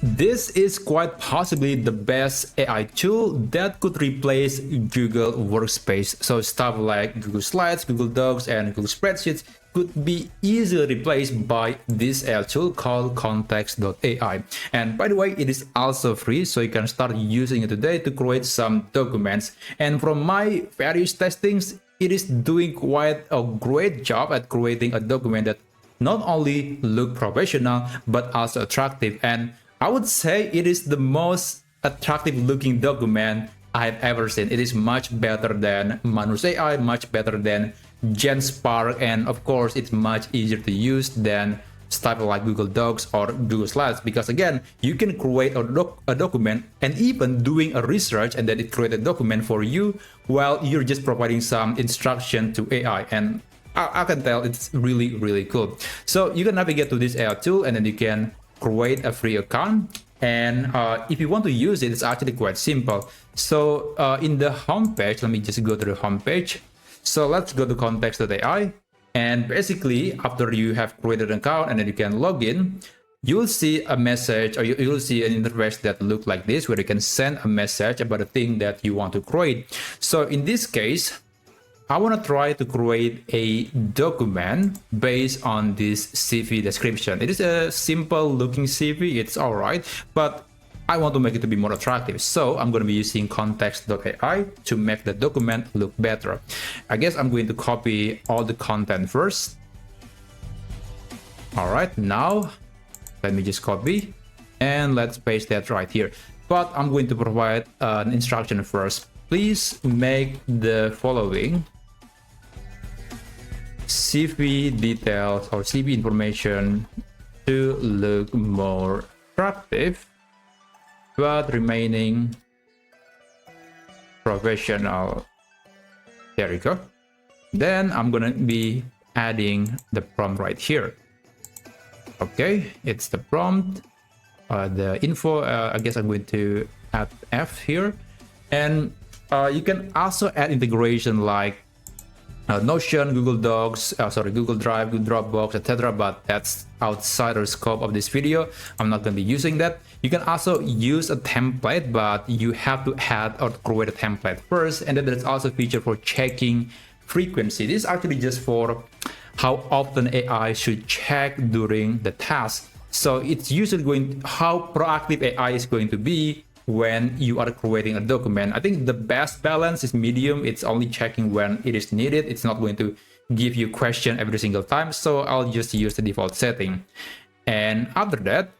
This is quite possibly the best AI tool that could replace Google Workspace. So stuff like Google Slides, Google Docs, and Google Spreadsheets could be easily replaced by this AI tool called Context.ai. And by the way, it is also free, so you can start using it today to create some documents. And from my various testings, it is doing quite a great job at creating a document that not only look professional, but also attractive. And I would say it is the most attractive looking document I've ever seen. It is much better than Manus AI, much better than GenSpark, and of course it's much easier to use than stuff like Google Docs or Google Slides, because again, you can create a document and even doing a research and then it create a document for you while you're just providing some instruction to AI. And I can tell it's really cool. So you can navigate to this AI tool and then you can create a free account. And if you want to use it, it's actually quite simple. So in the home page, let me just go to the home page. So let's go to Context.ai. And basically, after you have created an account and then you can log in, you will see a message, or you will see an interface that look like this, where you can send a message about a thing that you want to create. So in this case, I want to try to create a document based on this CV description. It is a simple looking CV, it's all right, but I want to make it to be more attractive. So I'm going to be using Context.ai to make the document look better. I guess I'm going to copy all the content first. All right, now let me just copy and let's paste that right here. But I'm going to provide an instruction first. Please make the following CV details or CV information to look more attractive, but remaining professional. There we go. Then I'm gonna be adding the prompt right here. Okay, it's the prompt, the info. I guess I'm going to add F here, and you can also add integration like Notion, Google Docs, Google Drive, Google Dropbox, etc. But that's outside the scope of this video. I'm not going to be using that. You can also use a template, but you have to add or create a template first. And then there's also a feature for checking frequency. This is actually just for how often AI should check during the task. So it's usually going how proactive AI is going to be when you are creating a document. I think the best balance is medium. It's only checking when it is needed. It's not going to give you question every single time. So I'll just use the default setting. And after that,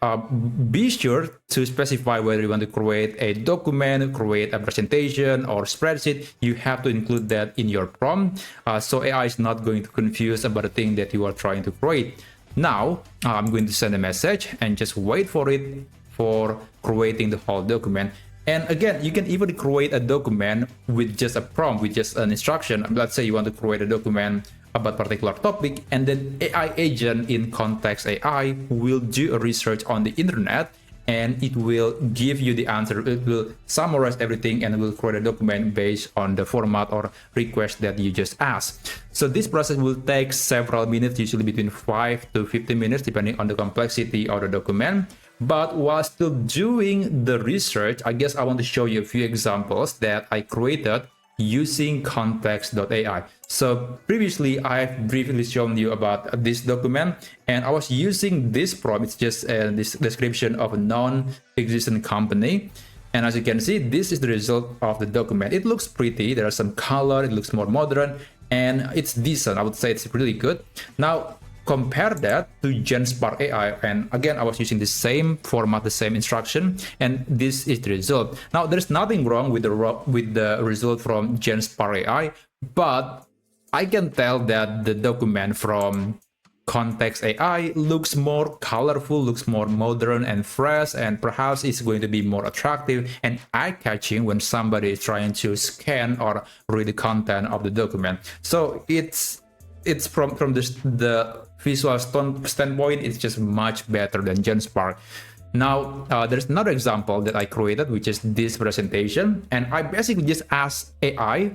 be sure to specify whether you want to create a document, create a presentation or spreadsheet. You have to include that in your prompt. So AI is not going to confuse about the thing that you are trying to create. Now, I'm going to send a message and just wait for it for creating the whole document. And again, you can even create a document with just a prompt, with just an instruction. Let's say you want to create a document about a particular topic, and then AI agent in Context.ai will do a research on the internet, and it will give you the answer. It will summarize everything and will create a document based on the format or request that you just asked. So this process will take several minutes, usually between 5 to 15 minutes, depending on the complexity of the document. But while still doing the research, I guess I want to show you a few examples that I created using Context.ai. So previously, I've briefly shown you about this document, and I was using this prompt. It's just this description of a non-existent company. And as you can see, this is the result of the document. It looks pretty. There are some color. It looks more modern, and it's decent. I would say it's really good. Now, compare that to GenSpark AI, and again, I was using the same format, the same instruction, and this is the result. Now, there's nothing wrong with the result from GenSpark AI, but I can tell that the document from Context.ai looks more colorful, looks more modern and fresh, and perhaps it's going to be more attractive and eye-catching when somebody is trying to scan or read the content of the document. So it's from the visual standpoint, it's just much better than GenSpark. Now, there's another example that I created, which is this presentation. And I basically just asked AI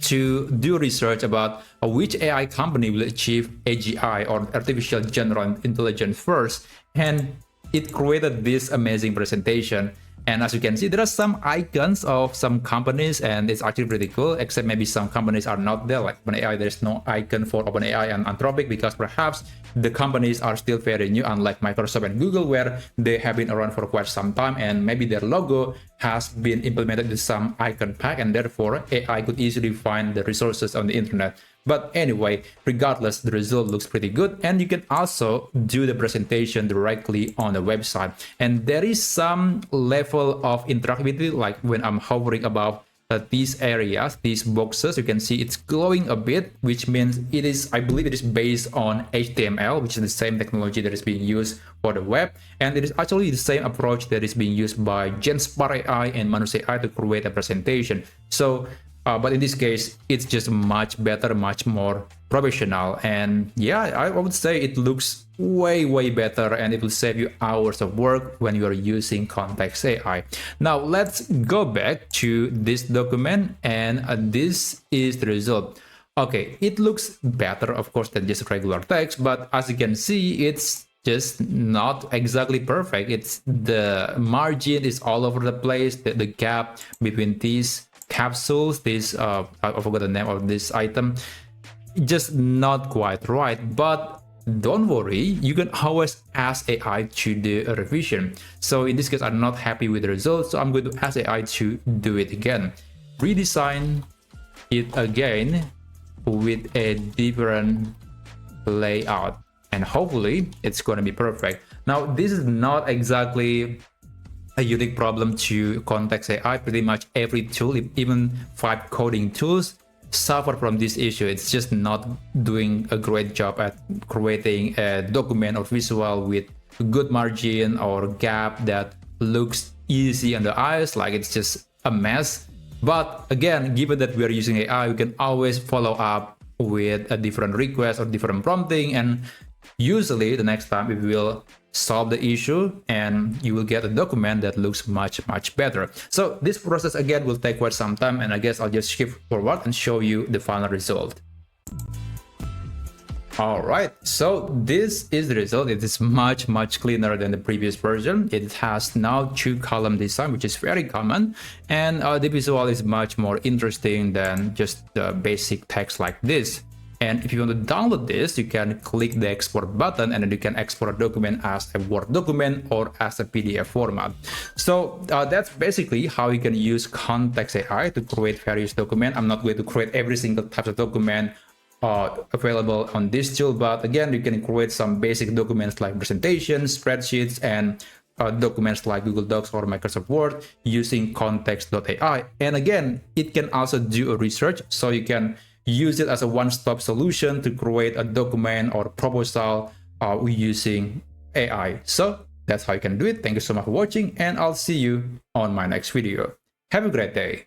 to do research about which AI company will achieve AGI or artificial general intelligence first. And it created this amazing presentation. And as you can see, there are some icons of some companies, and it's actually pretty cool, except maybe some companies are not there. Like OpenAI, there's no icon for OpenAI and Anthropic, because perhaps the companies are still very new, unlike Microsoft and Google, where they have been around for quite some time, and maybe their logo has been implemented in some icon pack, and therefore AI could easily find the resources on the internet. But anyway, regardless, the result looks pretty good, and you can also do the presentation directly on the website. And there is some level of interactivity, like when I'm hovering above these areas, these boxes, you can see it's glowing a bit, which means it is, I believe it is based on HTML, which is the same technology that is being used for the web. And it is actually the same approach that is being used by Genspar AI and Manus AI to create a presentation. So but in this case, it's just much better, much more professional. And yeah, I would say it looks way better, and it will save you hours of work when you are using Context AI. Now let's go back to this document, and this is the result. Okay, it looks better, of course, than just regular text, but as you can see, it's just not exactly perfect. It's the margin is all over the place. The gap between these capsules, this I forgot the name of this item, just not quite right. But don't worry, you can always ask AI to do a revision. So in this case, I'm not happy with the results, so I'm going to ask AI to do it again, redesign it again with a different layout, and hopefully it's going to be perfect. Now this is not exactly a unique problem to Context AI. Pretty much every tool, even 5 coding tools, suffer from this issue. It's just not doing a great job at creating a document or visual with good margin or gap that looks easy on the eyes, like it's just a mess. But again, given that we are using AI, we can always follow up with a different request or different prompting, and usually the next time we will solve the issue and you will get a document that looks much better. So this process again will take quite some time, and I guess I'll just skip forward and show you the final result. All right, so this is the result. It is much cleaner than the previous version. It has now 2-column design, which is very common, and the visual is much more interesting than just the basic text like this. And if you want to download this, you can click the export button, and then you can export a document as a Word document or as a PDF format. So that's basically how you can use Context AI to create various documents. I'm not going to create every single type of document available on this tool, but again, you can create some basic documents like presentations, spreadsheets, and documents like Google Docs or Microsoft Word using Context.ai. And again, it can also do a research, so you can use it as a one-stop solution to create a document or proposal using AI. So that's how you can do it. Thank you so much for watching, and I'll see you on my next video. Have a great day.